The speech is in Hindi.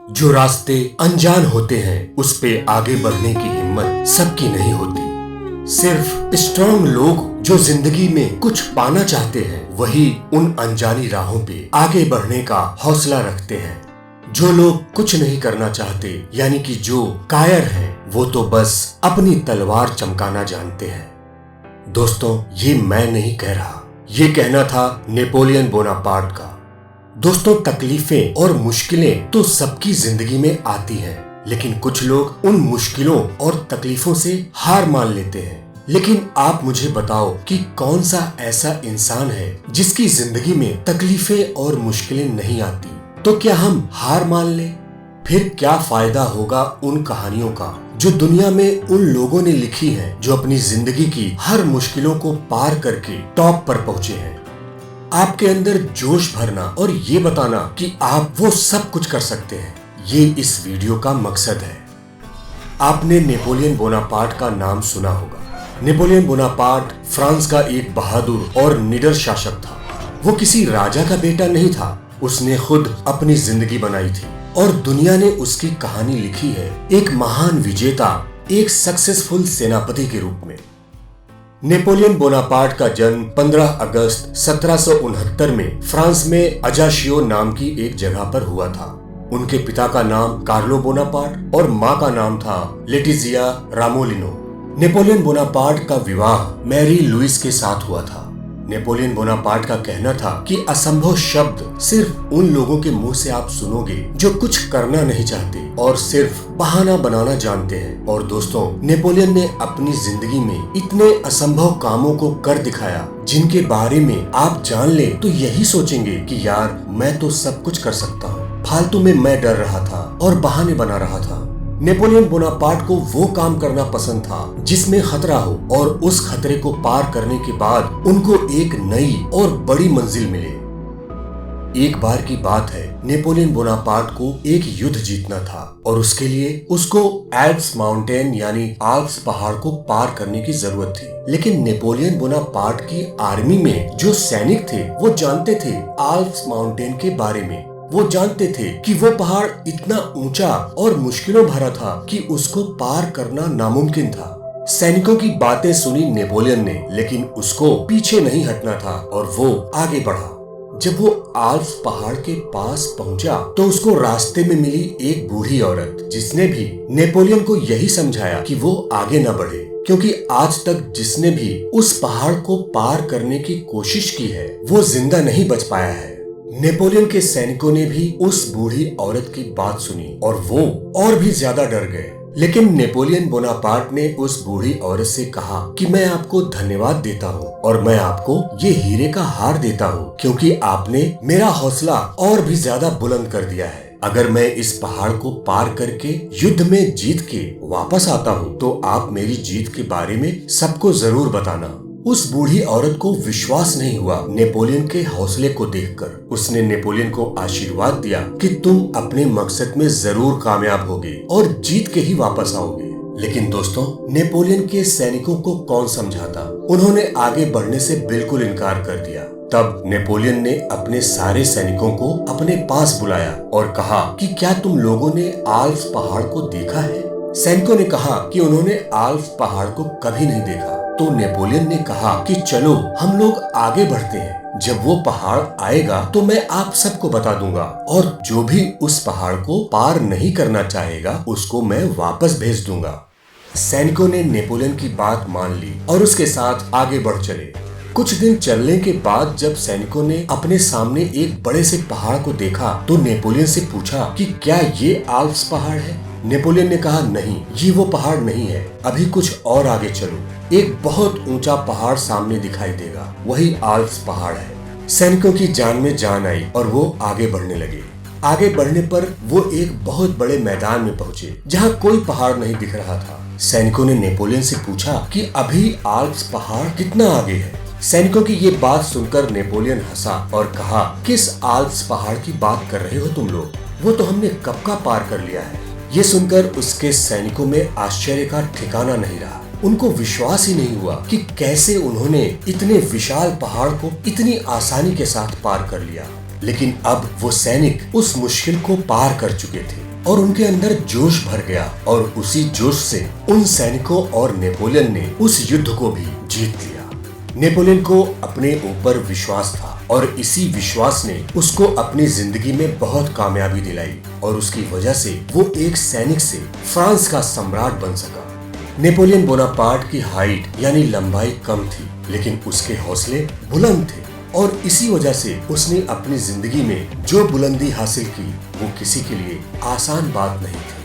जो रास्ते अनजान होते हैं उस पे आगे बढ़ने की हिम्मत सबकी नहीं होती। सिर्फ स्ट्रांग लोग जो जिंदगी में कुछ पाना चाहते हैं वही उन अनजानी राहों पे आगे बढ़ने का हौसला रखते हैं। जो लोग कुछ नहीं करना चाहते यानी कि जो कायर हैं वो तो बस अपनी तलवार चमकाना जानते हैं। दोस्तों, ये मैं नहीं कह रहा, ये कहना था नेपोलियन बोनापार्ट का। दोस्तों, तकलीफें और मुश्किलें तो सबकी जिंदगी में आती हैं, लेकिन कुछ लोग उन मुश्किलों और तकलीफों से हार मान लेते हैं। लेकिन आप मुझे बताओ कि कौन सा ऐसा इंसान है जिसकी जिंदगी में तकलीफें और मुश्किलें नहीं आती? तो क्या हम हार मान लें? फिर क्या फायदा होगा उन कहानियों का जो दुनिया में उन लोगों ने लिखी हैं जो अपनी जिंदगी की हर मुश्किलों को पार करके टॉप पर पहुंचे हैं। आपके अंदर जोश भरना और ये बताना कि आप वो सब कुछ कर सकते हैं, ये इस वीडियो का मकसद है। आपने नेपोलियन बोनापार्ट का नाम सुना होगा। नेपोलियन बोनापार्ट फ्रांस का एक बहादुर और निडर शासक था। वो किसी राजा का बेटा नहीं था, उसने खुद अपनी जिंदगी बनाई थी और दुनिया ने उसकी कहानी लिखी है एक महान विजेता, एक सक्सेसफुल सेनापति के रूप में। नेपोलियन बोनापार्ट का जन्म 15 अगस्त 1769 में फ्रांस में अजाशियो नाम की एक जगह पर हुआ था। उनके पिता का नाम कार्लो बोनापार्ट और माँ का नाम था लेटिजिया रामोलिनो। नेपोलियन बोनापार्ट का विवाह मैरी लुइस के साथ हुआ था। नेपोलियन बोनापार्ट का कहना था कि असंभव शब्द सिर्फ उन लोगों के मुंह से आप सुनोगे जो कुछ करना नहीं चाहते और सिर्फ बहाना बनाना जानते हैं। और दोस्तों, नेपोलियन ने अपनी जिंदगी में इतने असंभव कामों को कर दिखाया जिनके बारे में आप जान ले तो यही सोचेंगे कि यार मैं तो सब कुछ कर सकता हूँ। फालतू में मैं डर रहा था और बहाने बना रहा था। नेपोलियन बोनापार्ट को वो काम करना पसंद था जिसमें खतरा हो और उस खतरे को पार करने के बाद उनको एक नई और बड़ी मंजिल मिले। एक बार की बात है, नेपोलियन बोनापार्ट को एक युद्ध जीतना था और उसके लिए उसको एल्प्स माउंटेन यानी आल्प्स पहाड़ को पार करने की जरूरत थी। लेकिन नेपोलियन बोनापार्ट की आर्मी में जो सैनिक थे वो जानते थे आल्प्स माउंटेन के बारे में। वो जानते थे कि वो पहाड़ इतना ऊंचा और मुश्किलों भरा था कि उसको पार करना नामुमकिन था। सैनिकों की बातें सुनी नेपोलियन ने, लेकिन उसको पीछे नहीं हटना था और वो आगे बढ़ा। जब वो आल्प्स पहाड़ के पास पहुंचा तो उसको रास्ते में मिली एक बूढ़ी औरत, जिसने भी नेपोलियन को यही समझाया कि वो आगे न बढ़े, क्योंकि आज तक जिसने भी उस पहाड़ को पार करने की कोशिश की है वो जिंदा नहीं बच पाया है। नेपोलियन के सैनिकों ने भी उस बूढ़ी औरत की बात सुनी और वो और भी ज्यादा डर गए। लेकिन नेपोलियन बोनापार्ट ने उस बूढ़ी औरत से कहा कि मैं आपको धन्यवाद देता हूँ और मैं आपको ये हीरे का हार देता हूँ क्योंकि आपने मेरा हौसला और भी ज्यादा बुलंद कर दिया है। अगर मैं इस पहाड़ को पार करके युद्ध में जीत के वापस आता हूँ तो आप मेरी जीत के बारे में सबको जरूर बताना। उस बूढ़ी औरत को विश्वास नहीं हुआ नेपोलियन के हौसले को देखकर। उसने नेपोलियन को आशीर्वाद दिया कि तुम अपने मकसद में जरूर कामयाब होगे और जीत के ही वापस आओगे। लेकिन दोस्तों, नेपोलियन के सैनिकों को कौन समझाता? उन्होंने आगे बढ़ने से बिल्कुल इनकार कर दिया। तब नेपोलियन ने अपने सारे सैनिकों को अपने पास बुलाया और कहा कि क्या तुम लोगों ने आल्प्स पहाड़ को देखा है? सैनिकों ने कहा कि उन्होंने आल्प्स पहाड़ को कभी नहीं देखा। तो नेपोलियन ने कहा कि चलो हम लोग आगे बढ़ते हैं, जब वो पहाड़ आएगा तो मैं आप सबको बता दूंगा और जो भी उस पहाड़ को पार नहीं करना चाहेगा उसको मैं वापस भेज दूंगा। सैनिकों ने नेपोलियन की बात मान ली और उसके साथ आगे बढ़ चले। कुछ दिन चलने के बाद जब सैनिकों ने अपने सामने एक बड़े से पहाड़ को देखा तो नेपोलियन से पूछा कि क्या ये आल्प्स पहाड़ है? नेपोलियन ने कहा नहीं, ये वो पहाड़ नहीं है, अभी कुछ और आगे चलो, एक बहुत ऊंचा पहाड़ सामने दिखाई देगा, वही आल्प्स पहाड़ है। सैनिकों की जान में जान आई और वो आगे बढ़ने लगे। आगे बढ़ने पर वो एक बहुत बड़े मैदान में पहुंचे जहाँ कोई पहाड़ नहीं दिख रहा था। सैनिकों ने नेपोलियन से पूछा कि अभी आल्प्स पहाड़ कितना आगे है? सैनिकों की ये बात सुनकर नेपोलियन हंसा और कहा, किस आल्प्स पहाड़ की बात कर रहे हो तुम लोग? वो तो हमने कब का पार कर लिया है। ये सुनकर उसके सैनिकों में आश्चर्य का ठिकाना नहीं रहा। उनको विश्वास ही नहीं हुआ कि कैसे उन्होंने इतने विशाल पहाड़ को इतनी आसानी के साथ पार कर लिया। लेकिन अब वो सैनिक उस मुश्किल को पार कर चुके थे। और उनके अंदर जोश भर गया और उसी जोश से उन सैनिकों और नेपोलियन ने उस युद्ध को भी जीत लिया। नेपोलियन को अपने ऊपर विश्वास था और इसी विश्वास ने उसको अपनी जिंदगी में बहुत कामयाबी दिलाई और उसकी वजह से वो एक सैनिक से फ्रांस का सम्राट बन सका। नेपोलियन बोनापार्ट की हाइट यानी लंबाई कम थी, लेकिन उसके हौसले बुलंद थे और इसी वजह से उसने अपनी जिंदगी में जो बुलंदी हासिल की वो किसी के लिए आसान बात नहीं थी।